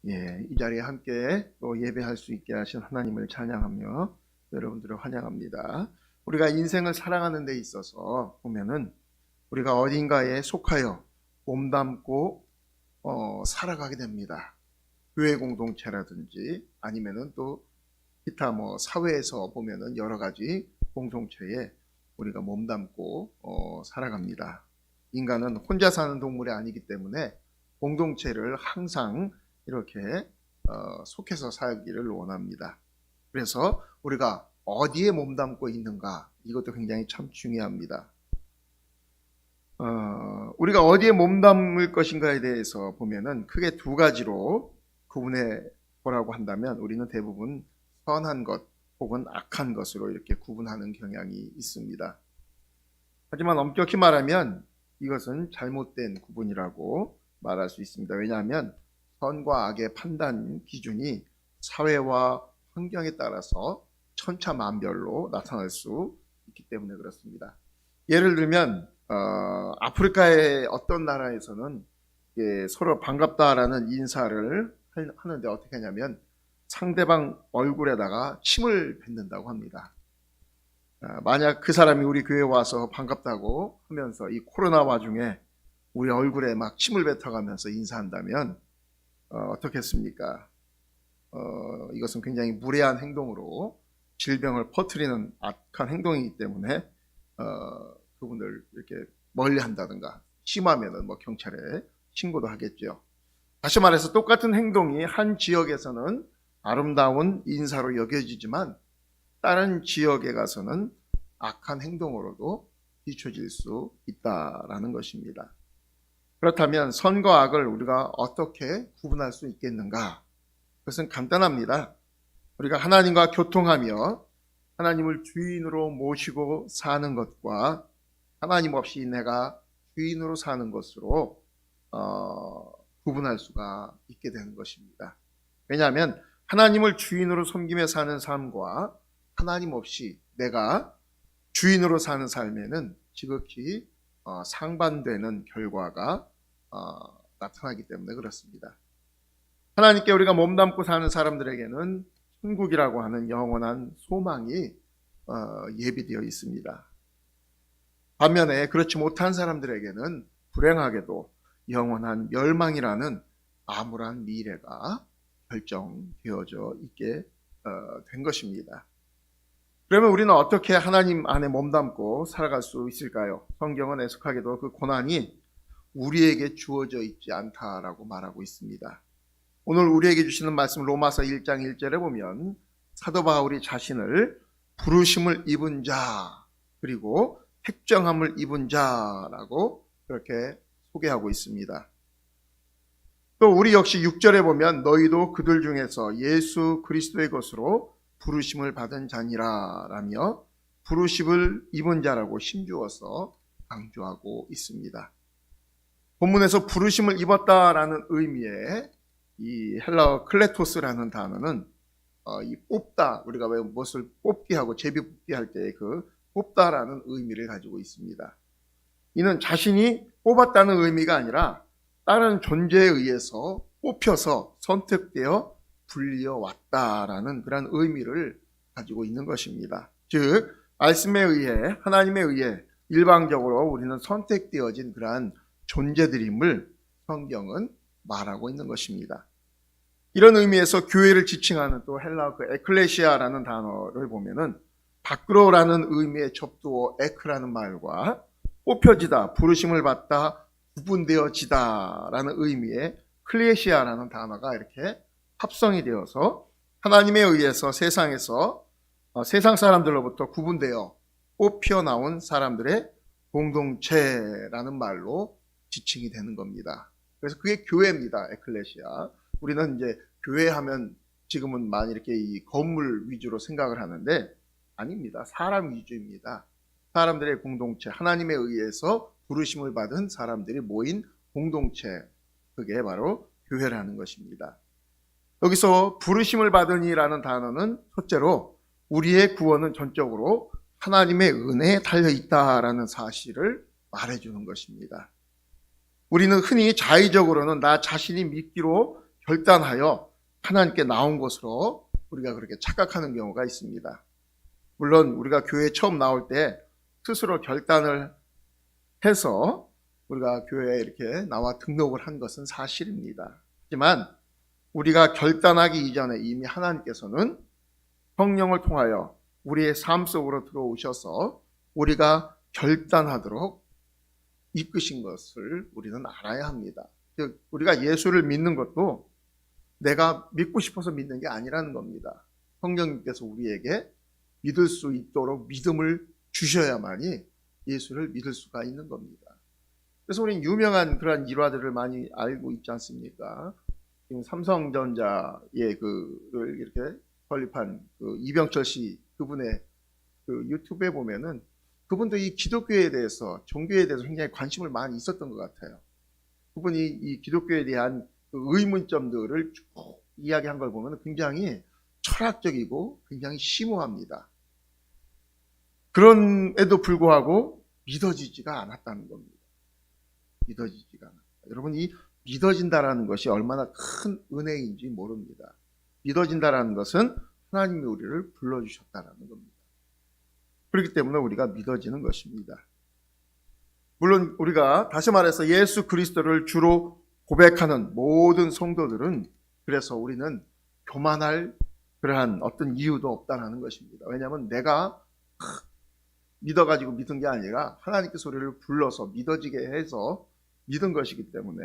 이 자리에 함께 또 예배할 수 있게 하신 하나님을 찬양하며 여러분들을 환영합니다. 우리가 인생을 살아가는 데 있어서 보면은 우리가 어딘가에 속하여 몸담고 살아가게 됩니다. 교회 공동체라든지 아니면은 또 기타 사회에서 보면은 여러 가지 공동체에 우리가 몸담고 살아갑니다. 인간은 혼자 사는 동물이 아니기 때문에 공동체를 항상 이렇게 속해서 살기를 원합니다. 그래서 우리가 어디에 몸담고 있는가, 이것도 굉장히 참 중요합니다. 우리가 어디에 몸담을 것인가에 대해서 보면은 크게 두 가지로 구분해 보라고 한다면 우리는 대부분 선한 것 혹은 악한 것으로 이렇게 구분하는 경향이 있습니다. 하지만 엄격히 말하면 이것은 잘못된 구분이라고 말할 수 있습니다. 왜냐하면 선과 악의 판단 기준이 사회와 환경에 따라서 천차만별로 나타날 수 있기 때문에 그렇습니다. 예를 들면 아프리카의 어떤 나라에서는 서로 반갑다라는 인사를 하는데 어떻게 하냐면 상대방 얼굴에다가 침을 뱉는다고 합니다. 만약 그 사람이 우리 교회에 와서 반갑다고 하면서 이 코로나 와중에 우리 얼굴에 막 침을 뱉어가면서 인사한다면 어떻겠습니까? 이것은 굉장히 무례한 행동으로 질병을 퍼뜨리는 악한 행동이기 때문에 그분들 이렇게 멀리 한다든가 심하면은 경찰에 신고도 하겠죠. 다시 말해서 똑같은 행동이 한 지역에서는 아름다운 인사로 여겨지지만 다른 지역에 가서는 악한 행동으로도 비춰질 수 있다라는 것입니다. 그렇다면 선과 악을 우리가 어떻게 구분할 수 있겠는가? 그것은 간단합니다. 우리가 하나님과 교통하며 하나님을 주인으로 모시고 사는 것과 하나님 없이 내가 주인으로 사는 것으로 구분할 수가 있게 되는 것입니다. 왜냐하면 하나님을 주인으로 섬기며 사는 삶과 하나님 없이 내가 주인으로 사는 삶에는 지극히 상반되는 결과가 나타나기 때문에 그렇습니다. 하나님께 우리가 몸담고 사는 사람들에게는 천국이라고 하는 영원한 소망이 예비되어 있습니다. 반면에 그렇지 못한 사람들에게는 불행하게도 영원한 멸망이라는 암울한 미래가 결정되어져 있게 된 것입니다. 그러면 우리는 어떻게 하나님 안에 몸담고 살아갈 수 있을까요? 성경은 애석하게도 그 고난이 우리에게 주어져 있지 않다라고 말하고 있습니다. 오늘 우리에게 주시는 말씀 로마서 1장 1절에 보면 사도 바울이 자신을 부르심을 입은 자 그리고 택정함을 입은 자라고 그렇게 소개하고 있습니다. 또 우리 역시 6절에 보면 너희도 그들 중에서 예수 그리스도의 것으로 부르심을 받은 자니라 라며 부르심을 입은 자라고 힘주어서 강조하고 있습니다. 본문에서 부르심을 입었다라는 의미의 이 헬라어 클레토스라는 단어는 이 뽑다, 우리가 왜 무엇을 뽑기 하고 제비 뽑기 할 때 그 뽑다라는 의미를 가지고 있습니다. 이는 자신이 뽑았다는 의미가 아니라 다른 존재에 의해서 뽑혀서 선택되어 불리어 왔다라는 그런 의미를 가지고 있는 것입니다. 즉 말씀에 의해 하나님에 의해 일방적으로 우리는 선택되어진 그러한 존재들임을 성경은 말하고 있는 것입니다. 이런 의미에서 교회를 지칭하는 또 헬라어 그 에클레시아라는 단어를 보면은 밖으로라는 의미의 접두어 에크라는 말과 뽑혀지다, 부르심을 받다, 구분되어지다라는 의미의 클레시아라는 단어가 이렇게 합성이 되어서 하나님에 의해서 세상에서 세상 사람들로부터 구분되어 뽑혀 나온 사람들의 공동체라는 말로 지칭이 되는 겁니다. 그래서 그게 교회입니다. 에클레시아. 우리는 이제 교회 하면 지금은 많이 이렇게 이 건물 위주로 생각을 하는데 아닙니다. 사람 위주입니다. 사람들의 공동체, 하나님에 의해서 부르심을 받은 사람들이 모인 공동체, 그게 바로 교회라는 것입니다. 여기서 부르심을 받으니라는 단어는 첫째로 우리의 구원은 전적으로 하나님의 은혜에 달려있다라는 사실을 말해주는 것입니다. 우리는 흔히 자의적으로는 나 자신이 믿기로 결단하여 하나님께 나온 것으로 우리가 그렇게 착각하는 경우가 있습니다. 물론 우리가 교회에 처음 나올 때 스스로 결단을 해서 우리가 교회에 이렇게 나와 등록을 한 것은 사실입니다. 하지만 우리가 결단하기 이전에 이미 하나님께서는 성령을 통하여 우리의 삶 속으로 들어오셔서 우리가 결단하도록 이끄신 것을 우리는 알아야 합니다. 즉 우리가 예수를 믿는 것도 내가 믿고 싶어서 믿는 게 아니라는 겁니다. 성령님께서 우리에게 믿을 수 있도록 믿음을 주셔야만이 예수를 믿을 수가 있는 겁니다. 그래서 우리는 유명한 그러한 일화들을 많이 알고 있지 않습니까? 지금 삼성전자의 그를 이렇게 설립한 그 이병철 씨 그분의 그 유튜브에 보면은 그분도 이 기독교에 대해서 종교에 대해서 굉장히 관심을 많이 있었던 것 같아요. 그분이 이 기독교에 대한 그 의문점들을 쭉 이야기한 걸 보면 굉장히 철학적이고 굉장히 심오합니다. 그럼에도 불구하고 믿어지지가 않았다는 겁니다. 믿어지지가 않았다. 여러분 이 믿어진다라는 것이 얼마나 큰 은혜인지 모릅니다. 믿어진다라는 것은 하나님이 우리를 불러주셨다라는 겁니다. 그렇기 때문에 우리가 믿어지는 것입니다. 물론 우리가 다시 말해서 예수 그리스도를 주로 고백하는 모든 성도들은 그래서 우리는 교만할 그러한 어떤 이유도 없다는 것입니다. 왜냐하면 내가 믿어가지고 믿은 게 아니라 하나님께서 우리를 불러서 믿어지게 해서 믿은 것이기 때문에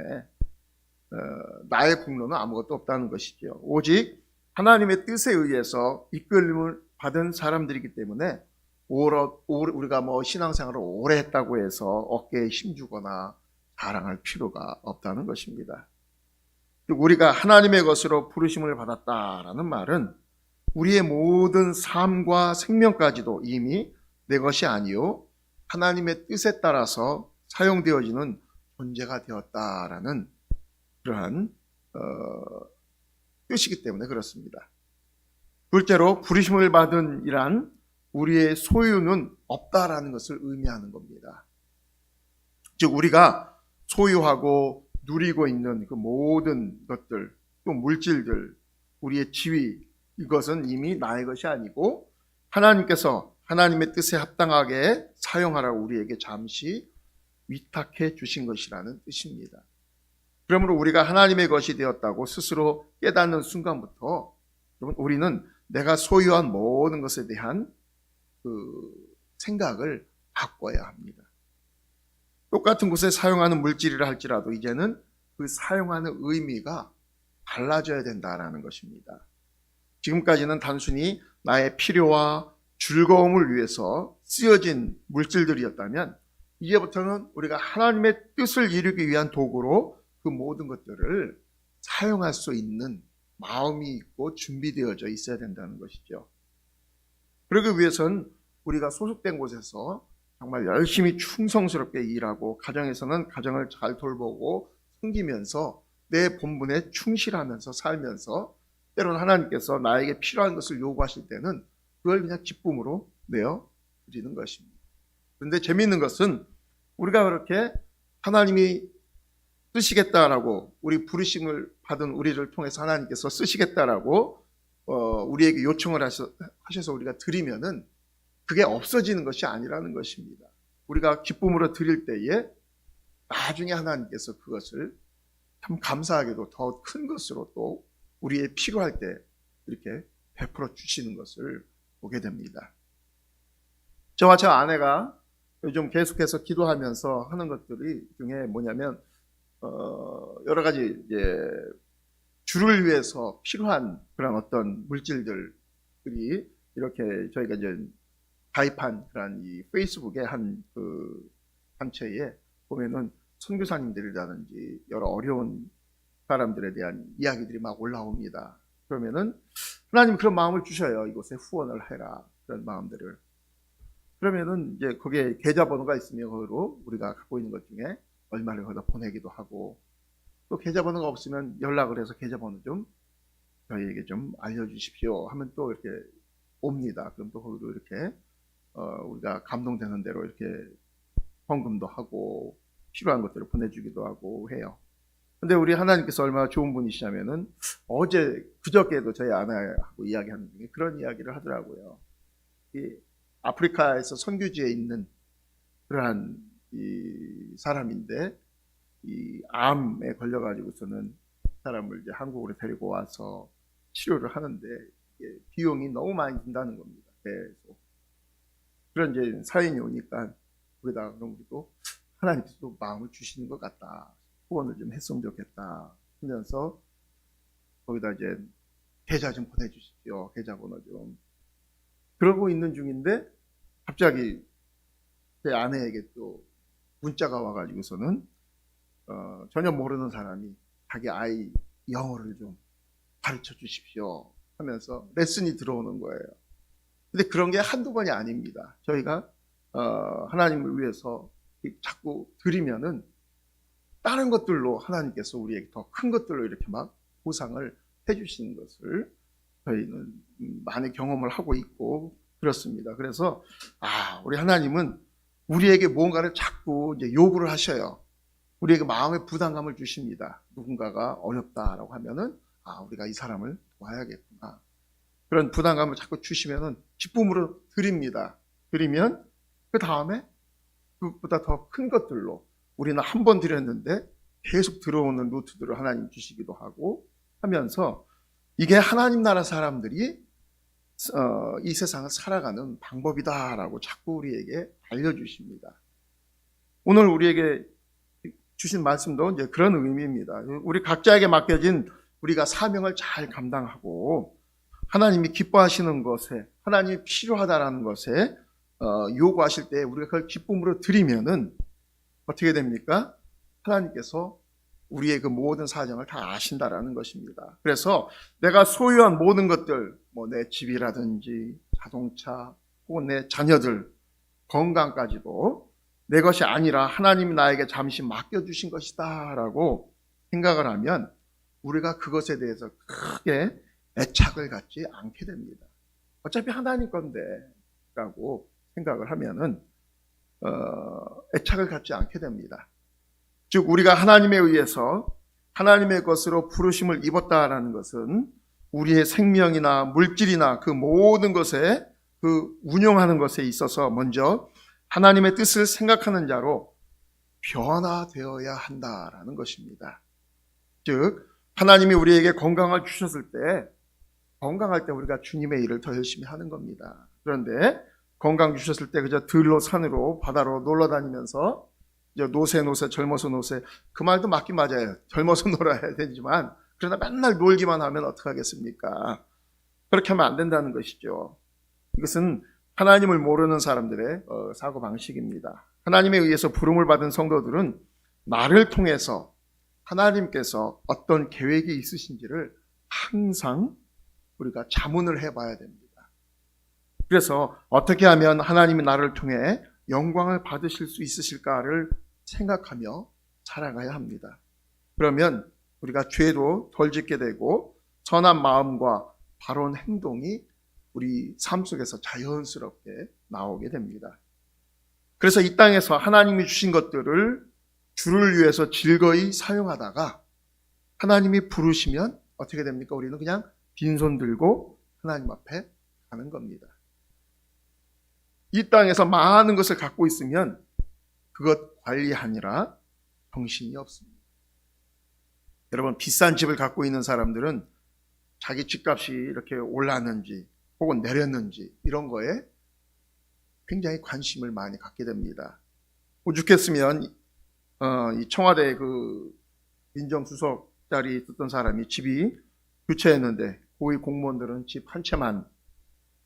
나의 공로는 아무것도 없다는 것이죠. 오직 하나님의 뜻에 의해서 이끌림을 받은 사람들이기 때문에 우리가 뭐 신앙생활을 오래 했다고 해서 어깨에 힘주거나 자랑할 필요가 없다는 것입니다. 우리가 하나님의 것으로 부르심을 받았다라는 말은 우리의 모든 삶과 생명까지도 이미 내 것이 아니요 하나님의 뜻에 따라서 사용되어지는 존재가 되었다라는 그러한 뜻이기 때문에 그렇습니다. 둘째로 부르심을 받은 이란 우리의 소유는 없다라는 것을 의미하는 겁니다. 즉 우리가 소유하고 누리고 있는 그 모든 것들, 또 물질들, 우리의 지위, 이것은 이미 나의 것이 아니고 하나님께서 하나님의 뜻에 합당하게 사용하라고 우리에게 잠시 위탁해 주신 것이라는 뜻입니다. 그러므로 우리가 하나님의 것이 되었다고 스스로 깨닫는 순간부터 우리는 내가 소유한 모든 것에 대한 그 생각을 바꿔야 합니다. 똑같은 곳에 사용하는 물질이라 할지라도 이제는 그 사용하는 의미가 달라져야 된다는 것입니다. 지금까지는 단순히 나의 필요와 즐거움을 위해서 쓰여진 물질들이었다면 이제부터는 우리가 하나님의 뜻을 이루기 위한 도구로 그 모든 것들을 사용할 수 있는 마음이 있고 준비되어져 있어야 된다는 것이죠. 그러기 위해서는 우리가 소속된 곳에서 정말 열심히 충성스럽게 일하고 가정에서는 가정을 잘 돌보고 섬기면서 내 본분에 충실하면서 살면서 때로는 하나님께서 나에게 필요한 것을 요구하실 때는 그걸 그냥 기쁨으로 내어드리는 것입니다. 그런데 재미있는 것은 우리가 그렇게 하나님이 쓰시겠다라고 우리 부르심을 받은 우리를 통해서 하나님께서 쓰시겠다라고 우리에게 요청을 하셔서 우리가 드리면은 그게 없어지는 것이 아니라는 것입니다. 우리가 기쁨으로 드릴 때에 나중에 하나님께서 그것을 참 감사하게도 더 큰 것으로 또 우리의 필요할 때 이렇게 베풀어 주시는 것을 보게 됩니다. 저와 저 아내가 요즘 계속해서 기도하면서 하는 것들이 중에 뭐냐면 여러 가지 이제 주를 위해서 필요한 그런 어떤 물질들이 이렇게 저희가 이제 가입한 그런 이 페이스북에 한 그 단체에 보면은 선교사님들이라든지 여러 어려운 사람들에 대한 이야기들이 막 올라옵니다. 그러면은 하나님 그런 마음을 주셔요. 이곳에 후원을 해라. 그런 마음들을. 그러면은 이제 거기에 계좌번호가 있으면 거기로 우리가 갖고 있는 것 중에 얼마를 거기다 보내기도 하고 또 계좌번호가 없으면 연락을 해서 계좌번호 좀 저희에게 좀 알려주십시오 하면 또 이렇게 옵니다. 그럼 또 거기로 이렇게 우리가 감동되는 대로 이렇게 헌금도 하고 필요한 것들을 보내주기도 하고 해요. 근데 우리 하나님께서 얼마나 좋은 분이시냐면은 그저께도 저희 아내하고 이야기하는 중에 그런 이야기를 하더라고요. 이 아프리카에서 선교지에 있는 그러한 이 사람인데 이 암에 걸려가지고서는 사람을 이제 한국으로 데리고 와서 치료를 하는데 이게 비용이 너무 많이 든다는 겁니다. 계속. 그런 이제 사연이 오니까 거기다가 그럼 우리도 하나님께서도 마음을 주시는 것 같다. 후원을 좀 했으면 좋겠다 하면서 거기다 이제 계좌 좀 보내주십시오. 계좌번호 좀. 그러고 있는 중인데 갑자기 제 아내에게 또 문자가 와가지고서는 전혀 모르는 사람이 자기 아이 영어를 좀 가르쳐 주십시오 하면서 레슨이 들어오는 거예요. 근데 그런 게 한두 번이 아닙니다. 저희가 하나님을 위해서 자꾸 드리면은 다른 것들로 하나님께서 우리에게 더 큰 것들로 이렇게 막 보상을 해주시는 것을 저희는 많이 경험을 하고 있고 그렇습니다. 그래서 우리 하나님은 우리에게 무언가를 자꾸 이제 요구를 하셔요. 우리에게 마음의 부담감을 주십니다. 누군가가 어렵다라고 하면은 우리가 이 사람을 도와야겠구나. 그런 부담감을 자꾸 주시면은 기쁨으로 드립니다. 드리면 그 다음에 그것보다 더 큰 것들로 우리는 한 번 드렸는데 계속 들어오는 루트들을 하나님 주시기도 하고 하면서 이게 하나님 나라 사람들이 이 세상을 살아가는 방법이다라고 자꾸 우리에게 알려주십니다. 오늘 우리에게 주신 말씀도 이제 그런 의미입니다. 우리 각자에게 맡겨진 우리가 사명을 잘 감당하고 하나님이 기뻐하시는 것에, 하나님이 필요하다라는 것에 요구하실 때 우리가 그걸 기쁨으로 드리면은 어떻게 됩니까? 하나님께서 우리의 그 모든 사정을 다 아신다라는 것입니다. 그래서 내가 소유한 모든 것들, 뭐 내 집이라든지 자동차, 혹은 내 자녀들, 건강까지도 내 것이 아니라 하나님이 나에게 잠시 맡겨주신 것이다라고 생각을 하면 우리가 그것에 대해서 크게 애착을 갖지 않게 됩니다. 어차피 하나님 건데 라고 생각을 하면은 애착을 갖지 않게 됩니다. 즉 우리가 하나님에 의해서 하나님의 것으로 부르심을 입었다라는 것은 우리의 생명이나 물질이나 그 모든 것에 그 운영하는 것에 있어서 먼저 하나님의 뜻을 생각하는 자로 변화되어야 한다라는 것입니다. 즉 하나님이 우리에게 건강을 주셨을 때 건강할 때 우리가 주님의 일을 더 열심히 하는 겁니다. 그런데 건강 주셨을 때 그저 들로 산으로 바다로 놀러 다니면서 노세 젊어서 노세 그 말도 맞긴 맞아요. 젊어서 놀아야 되지만 그러나 맨날 놀기만 하면 어떡하겠습니까? 그렇게 하면 안 된다는 것이죠. 이것은 하나님을 모르는 사람들의 사고방식입니다. 하나님에 의해서 부름을 받은 성도들은 나를 통해서 하나님께서 어떤 계획이 있으신지를 항상 우리가 자문을 해봐야 됩니다. 그래서 어떻게 하면 하나님이 나를 통해 영광을 받으실 수 있으실까를 생각하며 살아가야 합니다. 그러면 우리가 죄도 덜 짓게 되고 선한 마음과 바른 행동이 우리 삶 속에서 자연스럽게 나오게 됩니다. 그래서 이 땅에서 하나님이 주신 것들을 주를 위해서 즐거이 사용하다가 하나님이 부르시면 어떻게 됩니까? 우리는 그냥 빈손 들고 하나님 앞에 가는 겁니다. 이 땅에서 많은 것을 갖고 있으면 그것 관리하느라 정신이 없습니다. 여러분 비싼 집을 갖고 있는 사람들은 자기 집값이 이렇게 올랐는지 혹은 내렸는지 이런 거에 굉장히 관심을 많이 갖게 됩니다. 오죽했으면 이 청와대 그 민정수석 자리에 있었던 사람이 집이 교체했는데 고위 공무원들은 집 한 채만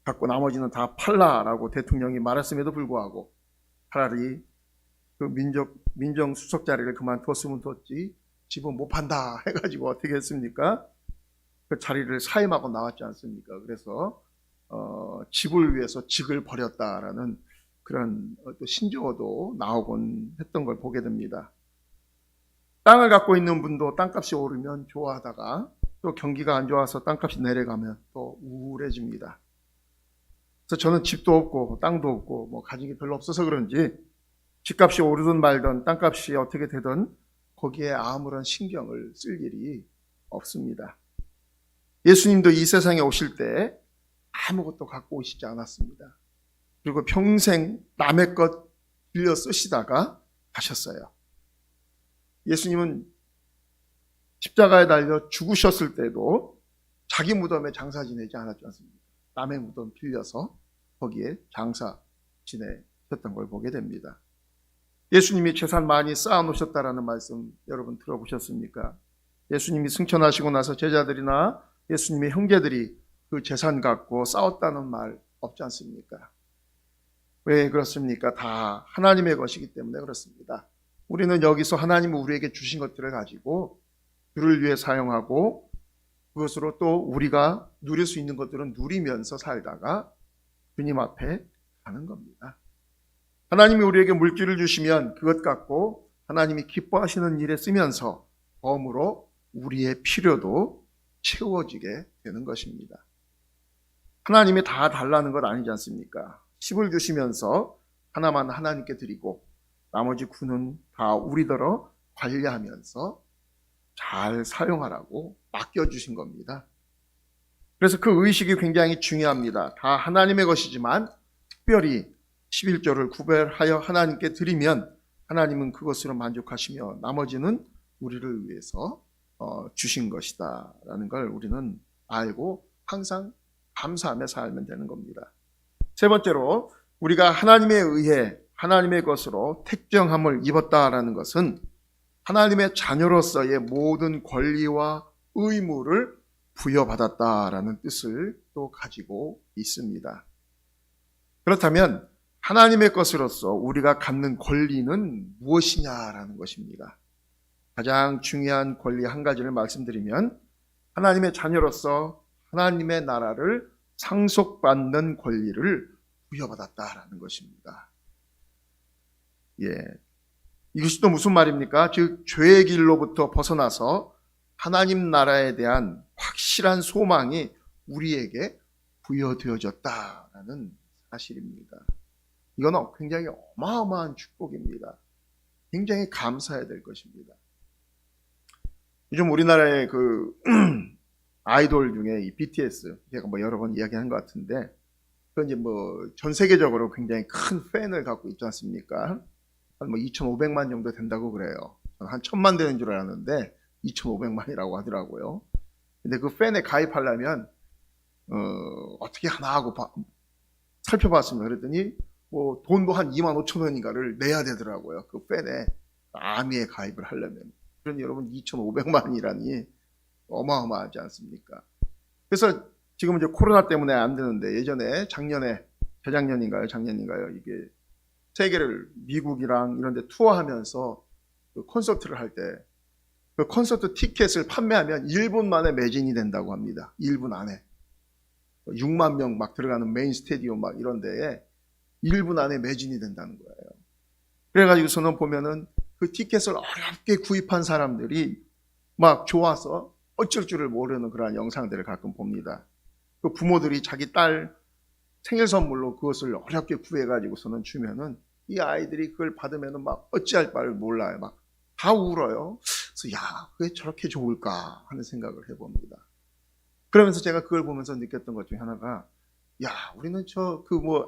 갖고 나머지는 다 팔라라고 대통령이 말했음에도 불구하고 차라리 그 민정수석 자리를 그만뒀으면 뒀지 집은 못 판다 해가지고 어떻게 했습니까? 그 자리를 사임하고 나왔지 않습니까? 그래서 집을 위해서 직을 버렸다라는 그런 신조어도 나오곤 했던 걸 보게 됩니다. 땅을 갖고 있는 분도 땅값이 오르면 좋아하다가 또 경기가 안 좋아서 땅값이 내려가면 또 우울해집니다. 그래서 저는 집도 없고 땅도 없고 뭐 가진 게 별로 없어서 그런지 집값이 오르든 말든 땅값이 어떻게 되든 거기에 아무런 신경을 쓸 일이 없습니다. 예수님도 이 세상에 오실 때 아무것도 갖고 오시지 않았습니다. 그리고 평생 남의 것 빌려 쓰시다가 가셨어요. 예수님은 십자가에 달려 죽으셨을 때도 자기 무덤에 장사 지내지 않았지 않습니까? 남의 무덤 빌려서 거기에 장사 지내셨던 걸 보게 됩니다. 예수님이 재산 많이 쌓아놓으셨다라는 말씀 여러분 들어보셨습니까? 예수님이 승천하시고 나서 제자들이나 예수님의 형제들이 그 재산 갖고 싸웠다는 말 없지 않습니까? 왜 그렇습니까? 다 하나님의 것이기 때문에 그렇습니다. 우리는 여기서 하나님이 우리에게 주신 것들을 가지고 그를 위해 사용하고 그것으로 또 우리가 누릴 수 있는 것들은 누리면서 살다가 주님 앞에 가는 겁니다. 하나님이 우리에게 물질을 주시면 그것 갖고 하나님이 기뻐하시는 일에 쓰면서 덤으로 우리의 필요도 채워지게 되는 것입니다. 하나님이 다 달라는 것 아니지 않습니까? 10을 주시면서 하나만 하나님께 드리고 나머지 9는 다 우리더러 관리하면서 잘 사용하라고 맡겨주신 겁니다. 그래서 그 의식이 굉장히 중요합니다. 다 하나님의 것이지만 특별히 11조를 구별하여 하나님께 드리면 하나님은 그것으로 만족하시며 나머지는 우리를 위해서 주신 것이다 라는 걸 우리는 알고 항상 감사하며 살면 되는 겁니다. 세 번째로 우리가 하나님에 의해 하나님의 것으로 택정함을 입었다라는 것은 하나님의 자녀로서의 모든 권리와 의무를 부여받았다라는 뜻을 또 가지고 있습니다. 그렇다면 하나님의 것으로서 우리가 갖는 권리는 무엇이냐라는 것입니다. 가장 중요한 권리 한 가지를 말씀드리면 하나님의 자녀로서 하나님의 나라를 상속받는 권리를 부여받았다라는 것입니다. 이것이 또 무슨 말입니까? 즉 죄의 길로부터 벗어나서 하나님 나라에 대한 확실한 소망이 우리에게 부여되어졌다라는 사실입니다. 이건 굉장히 어마어마한 축복입니다. 굉장히 감사해야 될 것입니다. 요즘 우리나라의 그 아이돌 중에 이 BTS, 제가 뭐 여러 번 이야기한 것 같은데, 그 이제 뭐 전 세계적으로 굉장히 큰 팬을 갖고 있지 않습니까? 한 뭐 2,500만 정도 된다고 그래요. 한 1,000만 되는 줄 알았는데 2,500만이라고 하더라고요. 근데 그 팬에 가입하려면 어떻게 하나 하고 살펴봤습니다. 그랬더니 뭐 돈도 한 25,000원인가를 내야 되더라고요. 그 팬에 아미에 가입을 하려면. 그러니 여러분 2,500만이라니 어마어마하지 않습니까? 그래서 지금 이제 코로나 때문에 안 되는데 예전에 작년인가요? 이게 세계를 미국이랑 이런 데 투어하면서 그 콘서트를 할 때 그 콘서트 티켓을 판매하면 1분 만에 매진이 된다고 합니다. 1분 안에. 6만 명 막 들어가는 메인 스테디움 막 이런 데에 1분 안에 매진이 된다는 거예요. 그래가지고서는 보면은 그 티켓을 어렵게 구입한 사람들이 막 좋아서 어쩔 줄을 모르는 그런 영상들을 가끔 봅니다. 그 부모들이 자기 딸 생일 선물로 그것을 어렵게 구해가지고서는 주면은 이 아이들이 그걸 받으면은 막 어찌할 바를 몰라요. 막 다 울어요. 그래서 야, 그게 저렇게 좋을까 하는 생각을 해봅니다. 그러면서 제가 그걸 보면서 느꼈던 것 중에 하나가, 야, 우리는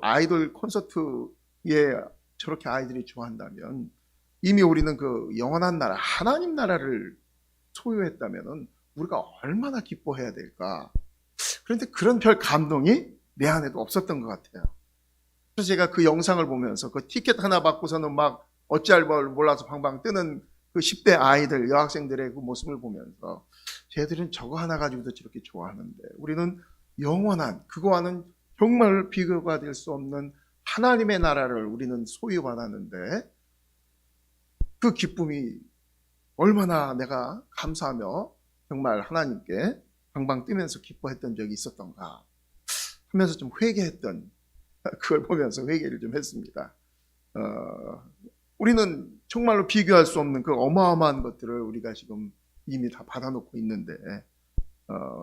아이돌 콘서트에 저렇게 아이들이 좋아한다면 이미 우리는 그 영원한 나라, 하나님 나라를 소유했다면은 우리가 얼마나 기뻐해야 될까. 그런데 그런 별 감동이 내 안에도 없었던 것 같아요. 그래서 제가 그 영상을 보면서 그 티켓 하나 받고서는 막 어찌할 바를 몰라서 방방 뜨는 그 10대 아이들, 여학생들의 그 모습을 보면서 쟤들은 저거 하나 가지고도 저렇게 좋아하는데 우리는 영원한, 그거와는 정말 비교가 될 수 없는 하나님의 나라를 우리는 소유받았는데 그 기쁨이 얼마나 내가 감사하며 정말 하나님께 방방 뛰면서 기뻐했던 적이 있었던가 하면서 좀 회개했던, 그걸 보면서 회개를 좀 했습니다. 우리는 정말로 비교할 수 없는 그 어마어마한 것들을 우리가 지금 이미 다 받아놓고 있는데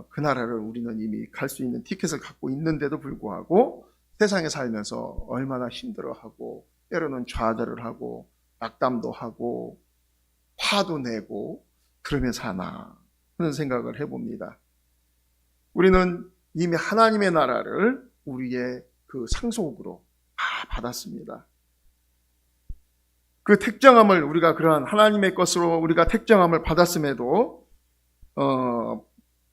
그 나라를 우리는 이미 갈 수 있는 티켓을 갖고 있는데도 불구하고 세상에 살면서 얼마나 힘들어하고 때로는 좌절을 하고 낙담도 하고 화도 내고 그러면서 하나 하는 생각을 해봅니다. 우리는 이미 하나님의 나라를 우리의 그 상속으로 다 받았습니다. 그 택정함을 우리가 그러한 하나님의 것으로 우리가 택정함을 받았음에도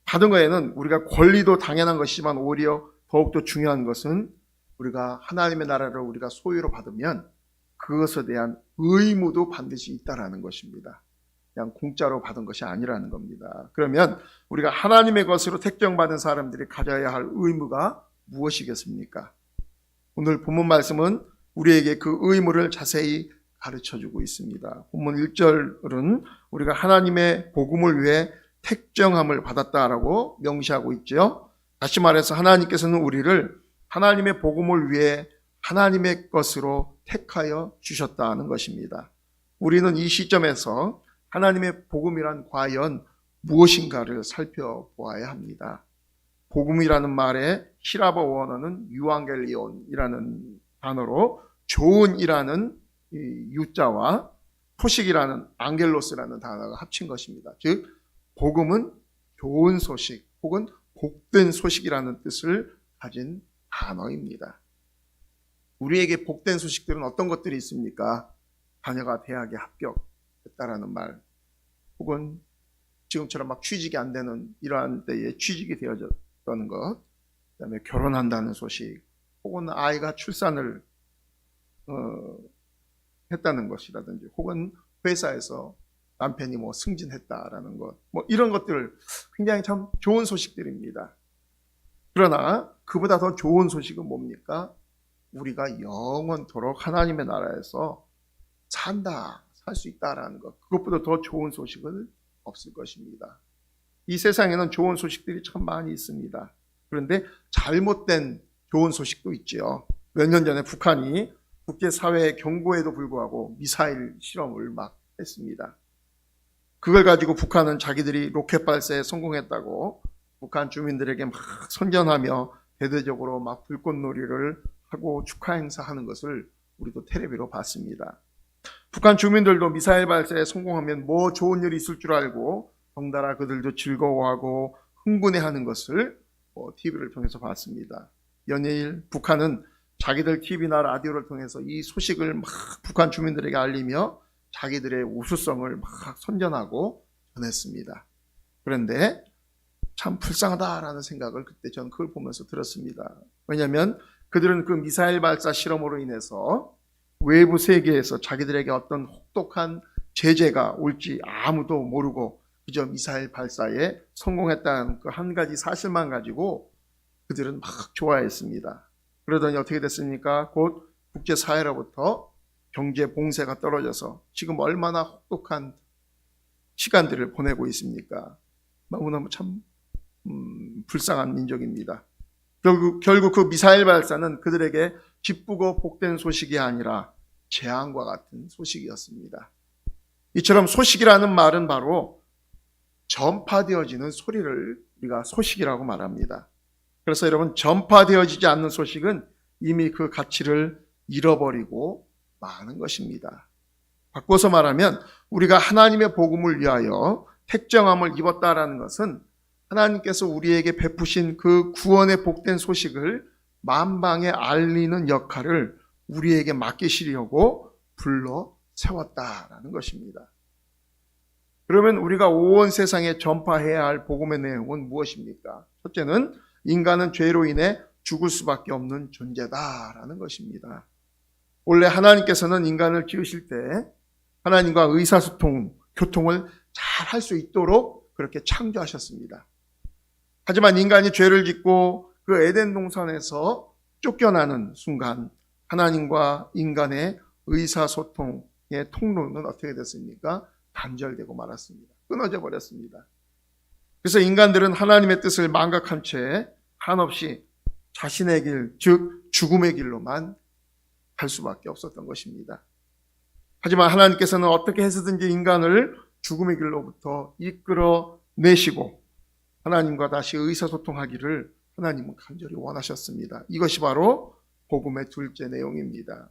받은 거에는 우리가 권리도 당연한 것이지만 오히려 더욱더 중요한 것은 우리가 하나님의 나라를 우리가 소유로 받으면 그것에 대한 의무도 반드시 있다라는 것입니다. 그냥 공짜로 받은 것이 아니라는 겁니다. 그러면 우리가 하나님의 것으로 택정받은 사람들이 가져야 할 의무가 무엇이겠습니까? 오늘 본문 말씀은 우리에게 그 의무를 자세히 가르쳐주고 있습니다. 본문 1절은 우리가 하나님의 복음을 위해 택정함을 받았다라고 명시하고 있죠. 다시 말해서 하나님께서는 우리를 하나님의 복음을 위해 하나님의 것으로 택하여 주셨다는 것입니다. 우리는 이 시점에서 하나님의 복음이란 과연 무엇인가를 살펴보아야 합니다. 복음이라는 말의 히라버 원어는 유앙겔리온이라는 단어로 좋은이라는 유자와 소식이라는 앙겔로스라는 단어가 합친 것입니다. 즉 복음은 좋은 소식 혹은 복된 소식이라는 뜻을 가진 단어입니다. 우리에게 복된 소식들은 어떤 것들이 있습니까? 자녀가 대학에 합격했다라는 말, 혹은 지금처럼 막 취직이 안 되는 이러한 때에 취직이 되어졌다는 것, 그다음에 결혼한다는 소식, 혹은 아이가 출산을 했다는 것이라든지, 혹은 회사에서 남편이 뭐 승진했다라는 것, 뭐 이런 것들 굉장히 참 좋은 소식들입니다. 그러나 그보다 더 좋은 소식은 뭡니까? 우리가 영원토록 하나님의 나라에서 살 수 있다라는 것, 그것보다 더 좋은 소식은 없을 것입니다. 이 세상에는 좋은 소식들이 참 많이 있습니다. 그런데 잘못된 좋은 소식도 있죠. 몇 년 전에 북한이 국제사회의 경고에도 불구하고 미사일 실험을 막 했습니다. 그걸 가지고 북한은 자기들이 로켓 발사에 성공했다고 북한 주민들에게 막 선전하며 대대적으로 막 불꽃놀이를 하고 축하 행사하는 것을 우리도 텔레비로 봤습니다. 북한 주민들도 미사일 발사에 성공하면 뭐 좋은 일이 있을 줄 알고 덩달아 그들도 즐거워하고 흥분해하는 것을 TV를 통해서 봤습니다. 연일 북한은 자기들 TV나 라디오를 통해서 이 소식을 막 북한 주민들에게 알리며 자기들의 우수성을 막 선전하고 전했습니다. 그런데 참 불쌍하다라는 생각을 그때 저는 그걸 보면서 들었습니다. 왜냐하면 그들은 그 미사일 발사 실험으로 인해서 외부 세계에서 자기들에게 어떤 혹독한 제재가 올지 아무도 모르고 그저 미사일 발사에 성공했다는 그 한 가지 사실만 가지고 그들은 막 좋아했습니다. 그러더니 어떻게 됐습니까? 곧 국제사회로부터 경제 봉쇄가 떨어져서 지금 얼마나 혹독한 시간들을 보내고 있습니까? 너무너무 참 불쌍한 민족입니다. 결국 그 미사일 발사는 그들에게 기쁘고 복된 소식이 아니라 재앙과 같은 소식이었습니다. 이처럼 소식이라는 말은 바로 전파되어지는 소리를 우리가 소식이라고 말합니다. 그래서 여러분, 전파되어지지 않는 소식은 이미 그 가치를 잃어버리고 마는 것입니다. 바꿔서 말하면 우리가 하나님의 복음을 위하여 택정함을 입었다라는 것은 하나님께서 우리에게 베푸신 그 구원의 복된 소식을 만방에 알리는 역할을 우리에게 맡기시려고 불러 세웠다라는 것입니다. 그러면 우리가 온 세상에 전파해야 할 복음의 내용은 무엇입니까? 첫째는 인간은 죄로 인해 죽을 수밖에 없는 존재다라는 것입니다. 원래 하나님께서는 인간을 지으실 때 하나님과 의사소통, 교통을 잘 할 수 있도록 그렇게 창조하셨습니다. 하지만 인간이 죄를 짓고 그 에덴 동산에서 쫓겨나는 순간 하나님과 인간의 의사소통의 통로는 어떻게 됐습니까? 단절되고 말았습니다. 끊어져 버렸습니다. 그래서 인간들은 하나님의 뜻을 망각한 채 한없이 자신의 길, 즉 죽음의 길로만 갈 수밖에 없었던 것입니다. 하지만 하나님께서는 어떻게 해서든지 인간을 죽음의 길로부터 이끌어내시고 하나님과 다시 의사소통하기를 하나님은 간절히 원하셨습니다. 이것이 바로 복음의 둘째 내용입니다.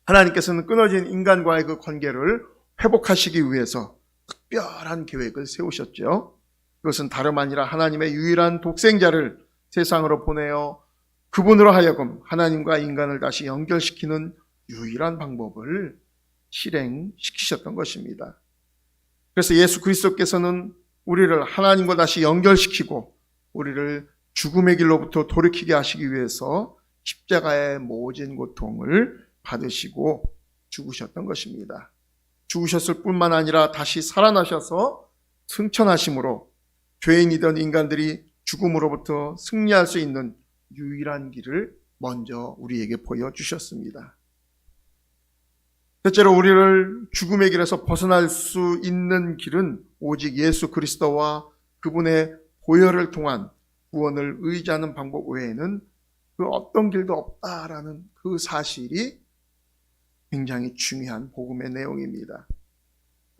하나님께서는 끊어진 인간과의 그 관계를 회복하시기 위해서 특별한 계획을 세우셨죠. 그것은 다름 아니라 하나님의 유일한 독생자를 세상으로 보내어 그분으로 하여금 하나님과 인간을 다시 연결시키는 유일한 방법을 실행시키셨던 것입니다. 그래서 예수 그리스도께서는 우리를 하나님과 다시 연결시키고 우리를 죽음의 길로부터 돌이키게 하시기 위해서 십자가의 모진 고통을 받으시고 죽으셨던 것입니다. 죽으셨을 뿐만 아니라 다시 살아나셔서 승천하심으로 죄인이던 인간들이 죽음으로부터 승리할 수 있는 유일한 길을 먼저 우리에게 보여주셨습니다. 첫째로 우리를 죽음의 길에서 벗어날 수 있는 길은 오직 예수 그리스도와 그분의 보혈을 통한 구원을 의지하는 방법 외에는 그 어떤 길도 없다라는 그 사실이 굉장히 중요한 복음의 내용입니다.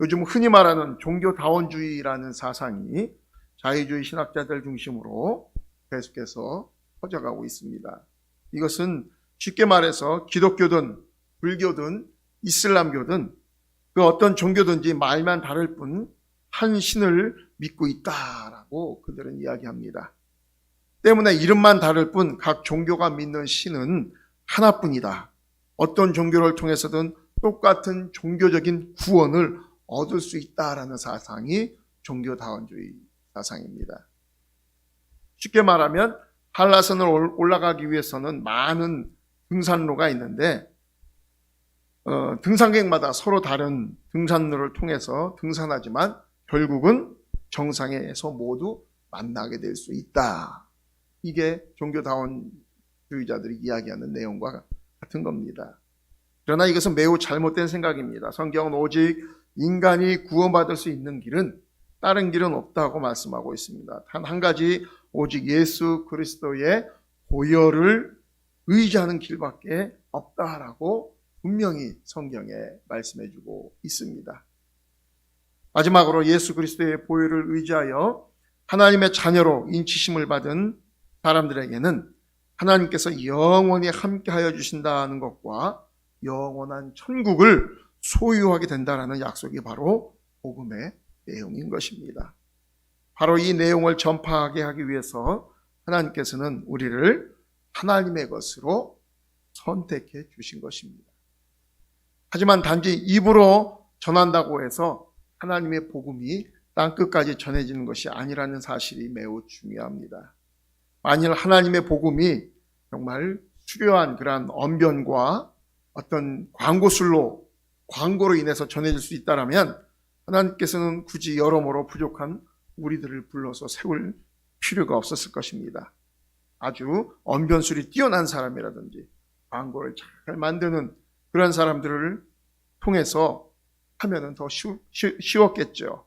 요즘 흔히 말하는 종교다원주의라는 사상이 자유주의 신학자들 중심으로 계속해서 퍼져가고 있습니다. 이것은 쉽게 말해서 기독교든 불교든 이슬람교든 그 어떤 종교든지 말만 다를 뿐 한 신을 믿고 있다라고 그들은 이야기합니다. 때문에 이름만 다를 뿐 각 종교가 믿는 신은 하나뿐이다. 어떤 종교를 통해서든 똑같은 종교적인 구원을 얻을 수 있다라는 사상이 종교다원주의 사상입니다. 쉽게 말하면 한라산을 올라가기 위해서는 많은 등산로가 있는데 등산객마다 서로 다른 등산로를 통해서 등산하지만 결국은 정상에서 모두 만나게 될 수 있다. 이게 종교다원주의자들이 이야기하는 내용과 같은 겁니다. 그러나 이것은 매우 잘못된 생각입니다. 성경은 오직 인간이 구원받을 수 있는 길은 다른 길은 없다고 말씀하고 있습니다. 단 한 가지 오직 예수 그리스도의 보혈을 의지하는 길밖에 없다라고 분명히 성경에 말씀해주고 있습니다. 마지막으로 예수 그리스도의 보혈을 의지하여 하나님의 자녀로 인치심을 받은 사람들에게는 하나님께서 영원히 함께하여 주신다는 것과 영원한 천국을 소유하게 된다는 약속이 바로 복음의 내용인 것입니다. 바로 이 내용을 전파하게 하기 위해서 하나님께서는 우리를 하나님의 것으로 선택해 주신 것입니다. 하지만 단지 입으로 전한다고 해서 하나님의 복음이 땅끝까지 전해지는 것이 아니라는 사실이 매우 중요합니다. 만일 하나님의 복음이 정말 수려한 그러한 언변과 어떤 광고로 인해서 전해질 수 있다면 하나님께서는 굳이 여러모로 부족한 우리들을 불러서 세울 필요가 없었을 것입니다. 아주 언변술이 뛰어난 사람이라든지 광고를 잘 만드는 그런 사람들을 통해서 하면은 더 쉬웠겠죠.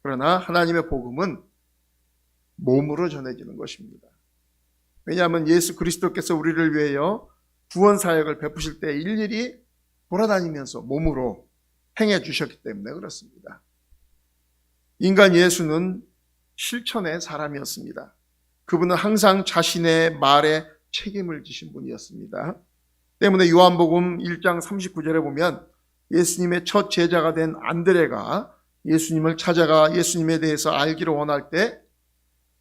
그러나 하나님의 복음은 몸으로 전해지는 것입니다. 왜냐하면 예수 그리스도께서 우리를 위하여 구원 사역을 베푸실 때 일일이 돌아다니면서 몸으로 행해 주셨기 때문에 그렇습니다. 인간 예수는 실천의 사람이었습니다. 그분은 항상 자신의 말에 책임을 지신 분이었습니다. 때문에 요한복음 1장 39절에 보면 예수님의 첫 제자가 된 안드레가 예수님을 찾아가 예수님에 대해서 알기를 원할 때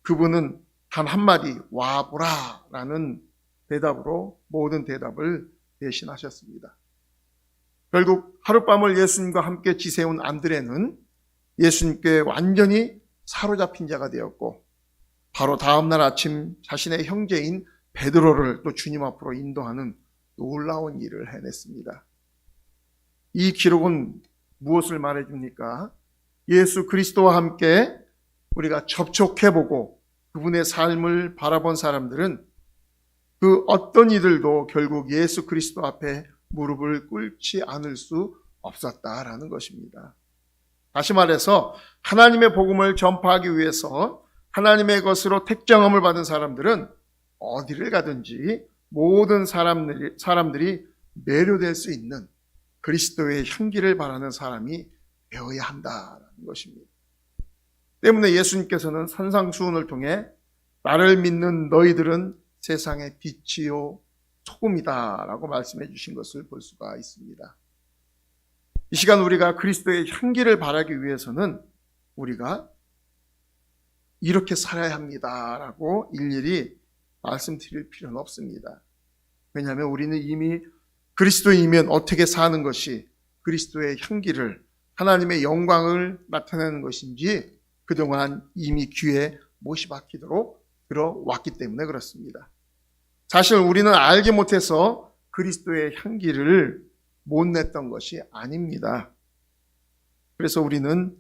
그분은 단 한마디 와보라 라는 대답으로 모든 대답을 대신하셨습니다. 결국 하룻밤을 예수님과 함께 지새운 안드레는 예수님께 완전히 사로잡힌 자가 되었고 바로 다음날 아침 자신의 형제인 베드로를 또 주님 앞으로 인도하는 놀라운 일을 해냈습니다. 이 기록은 무엇을 말해줍니까? 예수 그리스도와 함께 우리가 접촉해보고 그분의 삶을 바라본 사람들은 그 어떤 이들도 결국 예수 그리스도 앞에 무릎을 꿇지 않을 수 없었다라는 것입니다. 다시 말해서 하나님의 복음을 전파하기 위해서 하나님의 것으로 택정함을 받은 사람들은 어디를 가든지 모든 사람들이 매료될 수 있는 그리스도의 향기를 바라는 사람이 되어야 한다는 것입니다. 때문에 예수님께서는 산상수훈을 통해 나를 믿는 너희들은 세상의 빛이요 소금이다 라고 말씀해 주신 것을 볼 수가 있습니다. 이 시간 우리가 그리스도의 향기를 바라기 위해서는 우리가 이렇게 살아야 합니다라고 일일이 말씀드릴 필요는 없습니다. 왜냐하면 우리는 이미 그리스도이면 어떻게 사는 것이 그리스도의 향기를, 하나님의 영광을 나타내는 것인지 그동안 이미 귀에 못이 박히도록 들어왔기 때문에 그렇습니다. 사실 우리는 알지 못해서 그리스도의 향기를 못 냈던 것이 아닙니다. 그래서 우리는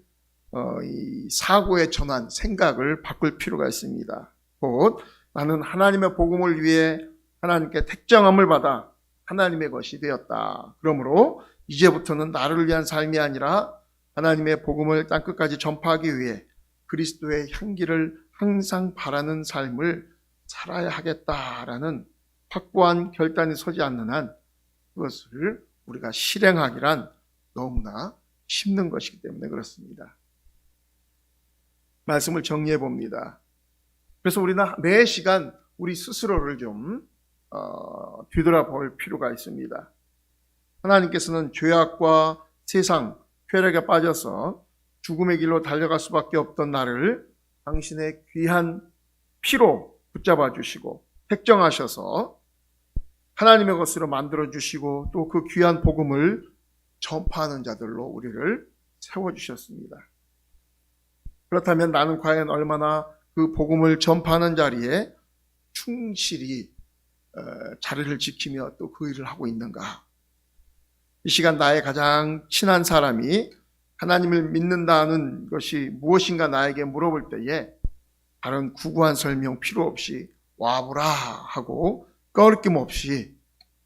이 사고의 전환, 생각을 바꿀 필요가 있습니다. 곧 나는 하나님의 복음을 위해 하나님께 택정함을 받아 하나님의 것이 되었다. 그러므로 이제부터는 나를 위한 삶이 아니라 하나님의 복음을 땅끝까지 전파하기 위해 그리스도의 향기를 항상 바라는 삶을 살아야 하겠다라는 확고한 결단이 서지 않는 한 그것을 우리가 실행하기란 너무나 힘든 것이기 때문에 그렇습니다. 말씀을 정리해 봅니다. 그래서 우리는 매 시간 우리 스스로를 좀 뒤돌아볼 필요가 있습니다. 하나님께서는 죄악과 세상, 쾌락에 빠져서 죽음의 길로 달려갈 수밖에 없던 나를 당신의 귀한 피로 붙잡아 주시고 택정하셔서 하나님의 것으로 만들어 주시고 또 그 귀한 복음을 전파하는 자들로 우리를 세워주셨습니다. 그렇다면 나는 과연 얼마나 그 복음을 전파하는 자리에 충실히 자리를 지키며 또 그 일을 하고 있는가? 이 시간 나의 가장 친한 사람이 하나님을 믿는다는 것이 무엇인가 나에게 물어볼 때에 다른 구구한 설명 필요 없이 와보라 하고 꺼리낌 없이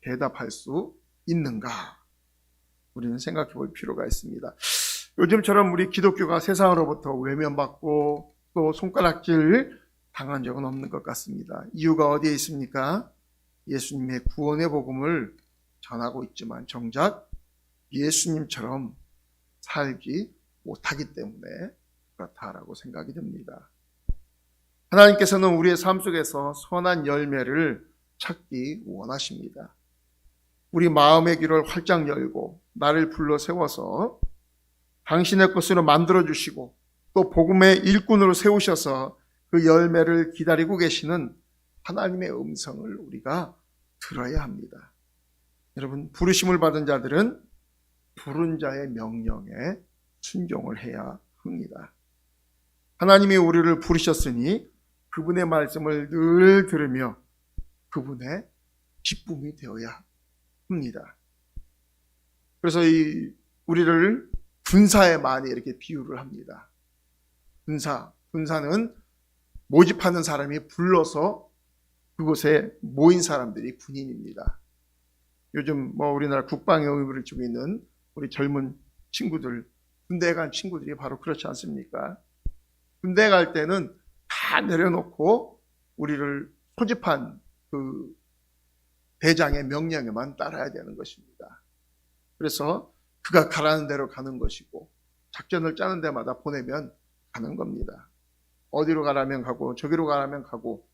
대답할 수 있는가? 우리는 생각해 볼 필요가 있습니다. 요즘처럼 우리 기독교가 세상으로부터 외면받고 또 손가락질 당한 적은 없는 것 같습니다. 이유가 어디에 있습니까? 예수님의 구원의 복음을 전하고 있지만 정작 예수님처럼 살지 못하기 때문에 그렇다라고 생각이 듭니다. 하나님께서는 우리의 삶 속에서 선한 열매를 찾기 원하십니다. 우리 마음의 귀를 활짝 열고 나를 불러 세워서 당신의 것으로 만들어주시고 또 복음의 일꾼으로 세우셔서 그 열매를 기다리고 계시는 하나님의 음성을 우리가 들어야 합니다. 여러분, 부르심을 받은 자들은 부른 자의 명령에 순종을 해야 합니다. 하나님이 우리를 부르셨으니 그분의 말씀을 늘 들으며 그분의 기쁨이 되어야 합니다. 그래서 우리를 군사에 많이 이렇게 비유를 합니다. 군사는 모집하는 사람이 불러서 그곳에 모인 사람들이 군인입니다. 요즘 우리나라 국방의 의무를 지고 있는 우리 젊은 친구들, 군대에 간 친구들이 바로 그렇지 않습니까? 군대에 갈 때는 다 내려놓고 우리를 소집한 그 대장의 명령에만 따라야 되는 것입니다. 그래서 그가 가라는 대로 가는 것이고 작전을 짜는 데마다 보내면 가는 겁니다. 어디로 가라면 가고 저기로 가라면 가고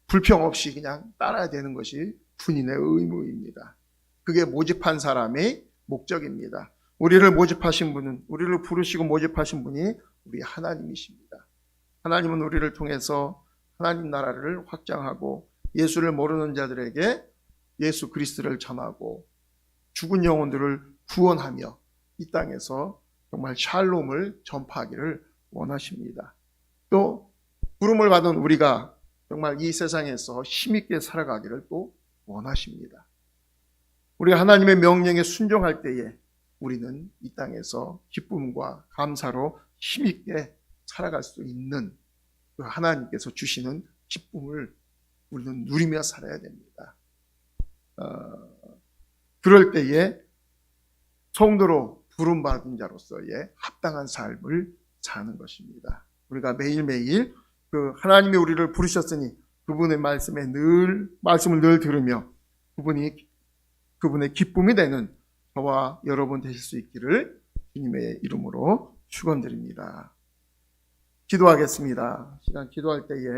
불평 없이 그냥 따라야 되는 것이 군인의 의무입니다. 그게 모집한 사람의 목적입니다. 우리를 모집하신 분은, 우리를 부르시고 모집하신 분이 우리 하나님이십니다. 하나님은 우리를 통해서 하나님 나라를 확장하고 예수를 모르는 자들에게 예수 그리스도를 전하고 죽은 영혼들을 구원하며 이 땅에서 정말 샬롬을 전파하기를 원하십니다. 또 부름을 받은 우리가 정말 이 세상에서 힘있게 살아가기를 또 원하십니다. 우리가 하나님의 명령에 순종할 때에 우리는 이 땅에서 기쁨과 감사로 힘있게 살아갈 수 있는 그 하나님께서 주시는 기쁨을 우리는 누리며 살아야 됩니다. 그럴 때에 성도로 부름받은 자로서의 합당한 삶을 사는 것입니다. 우리가 매일매일 그 하나님이 우리를 부르셨으니 그분의 말씀을 늘 들으며 그분의 기쁨이 되는 저와 여러분 되실 수 있기를 주님의 이름으로 축원드립니다. 기도하겠습니다. 시간 기도할 때에